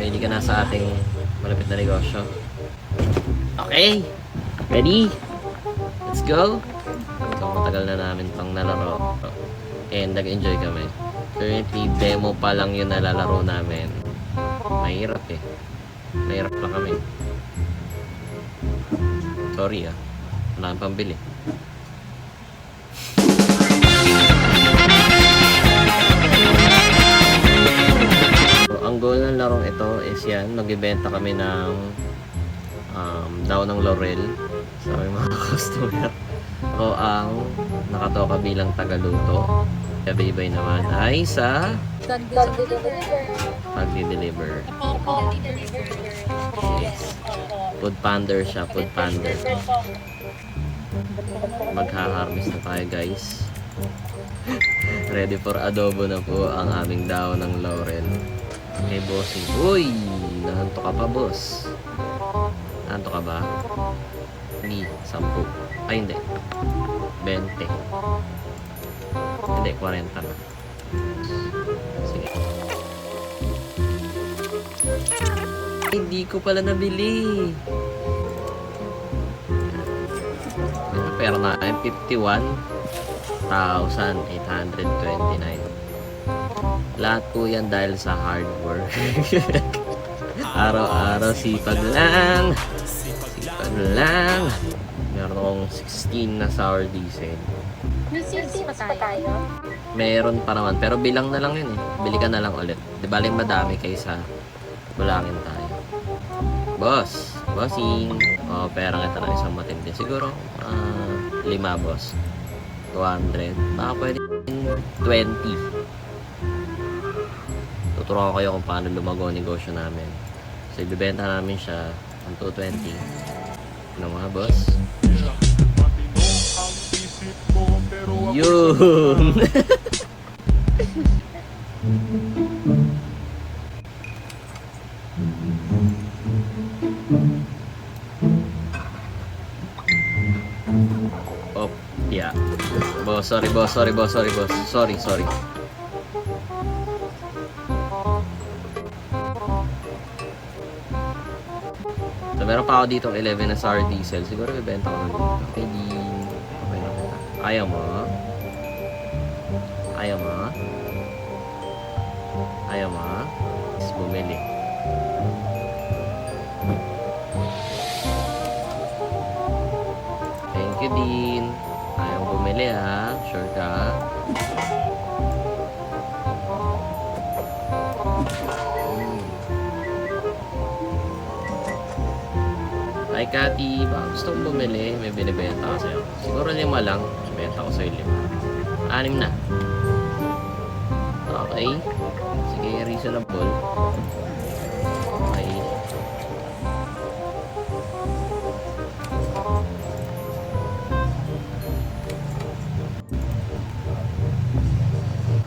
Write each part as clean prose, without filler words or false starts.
Ready ka na sa ating malapit na negosyo? Okay! Ready? Let's go! So, matagal na namin pang nalaro. And nag-enjoy kami. Currently, demo pa lang yung nalalaro namin. Mahirap eh. Mahirap lang kami. Sorry ah. Wala kang pambili. Ang goal ng larong ito is yan, magbibenta kami ng daw ng laurel sa aming mga customer. Ako ang nakatoka bilang tagaluto. Kabibay naman ay sa pag-deliver. Yes. Food pander siya, food pander. Magha-harvest na tayo guys. Ready for adobo na po ang aming daw ng laurel. Okay, bossing. Uy! Nahanto ka pa, boss. Nahanto ka ba? Hindi, 10. Ay, hindi. 20. Hindi, 40 na. Sige. Ay, hindi ko pala nabili. Pero na, 51,829. Lahat po yan dahil sa hard work. Araw-araw sipag lang. Sipag lang. Meron akong 16 na sour diesel. May sisi pa tayo? Meron pa naman. Pero bilang na lang yun eh. Bili ka na lang ulit. Di baling madami kaysa bulangin tayo. Boss. Bossing. O, pera kita ng isang matindi. Siguro 5 boss. 200. Baka pwede 20. Tuturuan ko kayo kung paano lumago ang negosyo namin. So, ibibenta namin siya ng 220. Ano mga boss? Yun! Oh, yeah. Boss, sorry boss. Sorry. So, meron pa ako dito 11 na sour diesel. Siguro ibenta ko na dito. Okay, okay lang kita. Ayaw mo? Let's bumili. Thank you, Dean. Ayaw bumili ha. Sure ka? Hi, Cathy. Baka gusto kong bumili. May binibenta ko sa'yo. Siguro 5 lang. Benta ko sa'yo 5. 6 na. Okay. Sige, reasonable. Okay.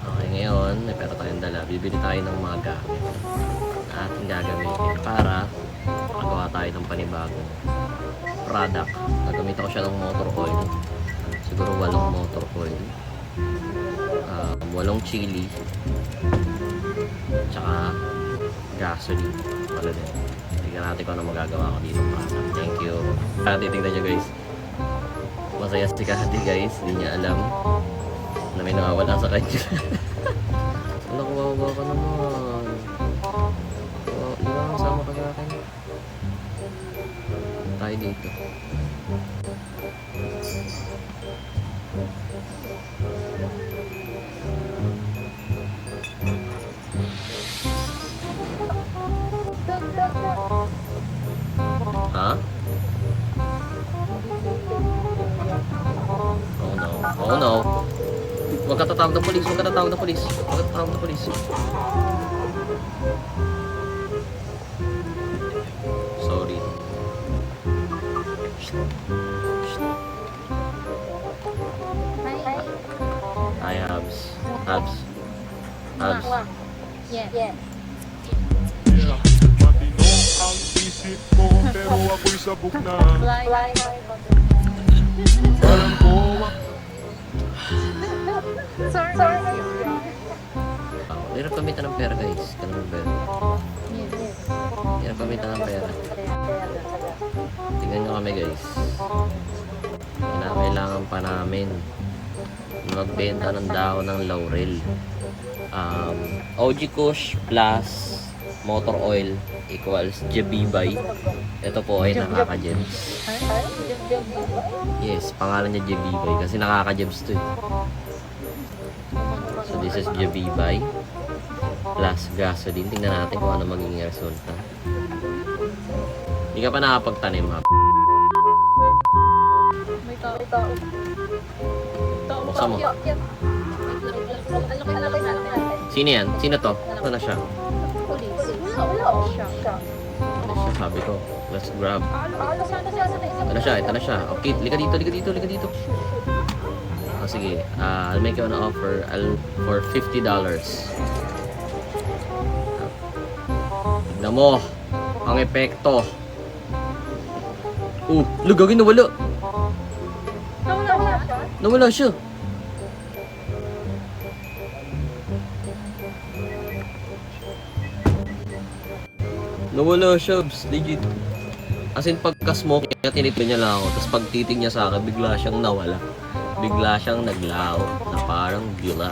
Okay, ngayon, may pera tayong dala. Bibili tayo ng mga gamit na ating gagamitin para magawa tayo ng panibagong product. Gagamit ako siya ng motor oil. Siguro 8 motor oil. 8 chili. Tsaka gasoline. Para din. Tignan natin kung ano magagawa ko dito. Thank you. Titignan nyo guys. Masaya si Cathy guys. Hindi niya alam na may nakawala sa kanya. Ano, kawawa ka naman. Iba, sama ka sa akin. Tayo dito. Ha? Oh no. Huwag ka tatawag ng polis. Sorry. Hi, Habs. Yes. Ang isip mo, pero ako'y sabog na. Parang ko. Sorry. Hirap kami ng pera guys. Kanang pera. Yes. Pinagpamitan ng pera. Tingnan nyo kami guys. Kailangan pa namin magbenta ng dahon ng laurel. OG Kush plus motor oil equals Jebibay. Ito po ay nakaka-gems. Yes, pangalan niya Jebibay kasi nakaka-gems to eh. So this is Jebibay plus gasoline. Tingnan natin kung ano magiging resulta. Hindi ka pa nakapagtanim ha. May tao. Buksan mo. Sino yan? Sino to? Ano na siya? Wala siya. Ano siya? Sabi ko. Let's grab. Ito na siya. Ito na siya. Okay, lika dito. Oh, sige. I'll make you an offer for $50. Tignan mo. Ang epekto. Lugagin nawala. Nawala siya. Nawala siya, legit. As in, pagka-smoke niya, tinitlo niya lang ako. Tapos pag titing niya sa akin, bigla siyang nawala. Bigla siyang naglaw na parang gila.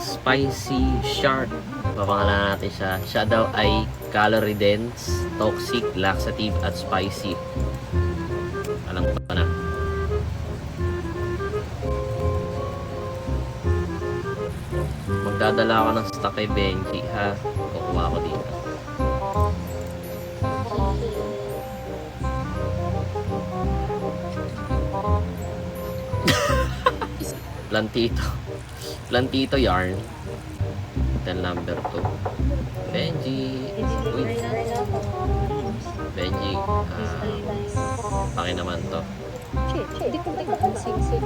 Spicy Shark. Papangalan natin siya. Siya daw ay calorie dense, toxic, laxative, at spicy. Alam ko na. Magdadala ako ng stock kay Benji, ha? Kukuha ko dito. Plantito yarn. Then number 2. Benji. Uy. Benji. Paki naman to. Hindi ko sing-sing.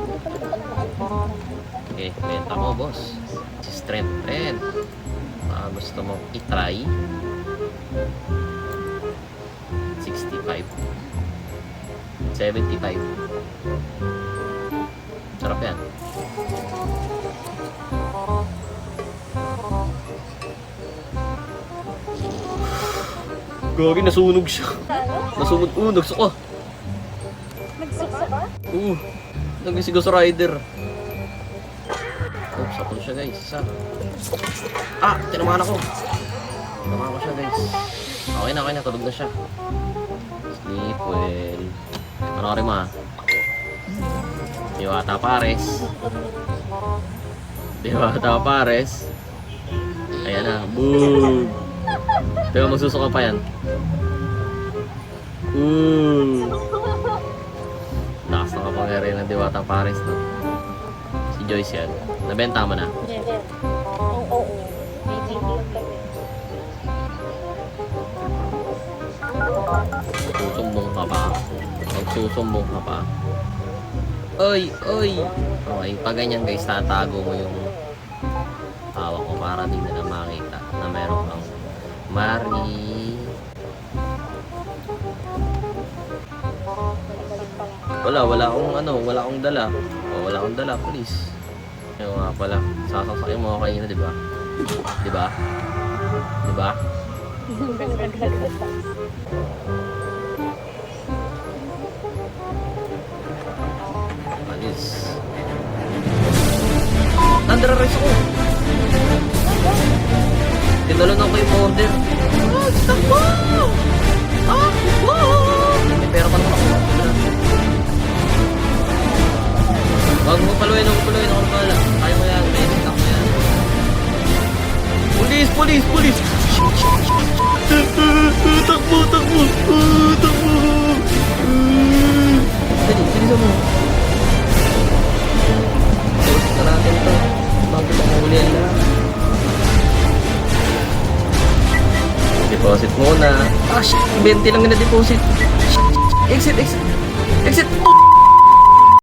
Okay, benta mo boss. Si Strength Trend. Gusto mo i-try. 65. 75. Sarap yan. Gagi, nasunog siya. Nasunog. Nagsuka. Nagsuka? Naging si Ghost Rider. Sakto siya guys. Isa. Tinamaan ako. Tinamaan ko siya guys. Okay na. Tulog na siya. Sleep well. Ano rin ma? Diwata Pares. Ayan na. Boom! Pero magsusuka pa yan. Lakas ng kapangyarihan ng Diwata Pares, no? Si Joyce yan. Nabenta mo na? Yes. Oo. Magsusumbong ka pa. Oy! Okay, pag ganyan guys, tatago mo yung hawak ko para di na makita na meron kang Mari. Wala akong dala. Wala akong dala, please. Yung nga pala, sasaksakin mo ako kanina, di ba? Alis. Nandara-rise ako. Tinalon ako yung order. Takbo! May pera pa naman ako. Huwag mo paluin ako pala. Kaya mo yan, may sitak mo yan. Police! Takbo! Dali, bilisan mo. Tapos na natin ito. Bakit ako huli yan lahat? Deposit muna. 20 lang na deposit. Exit!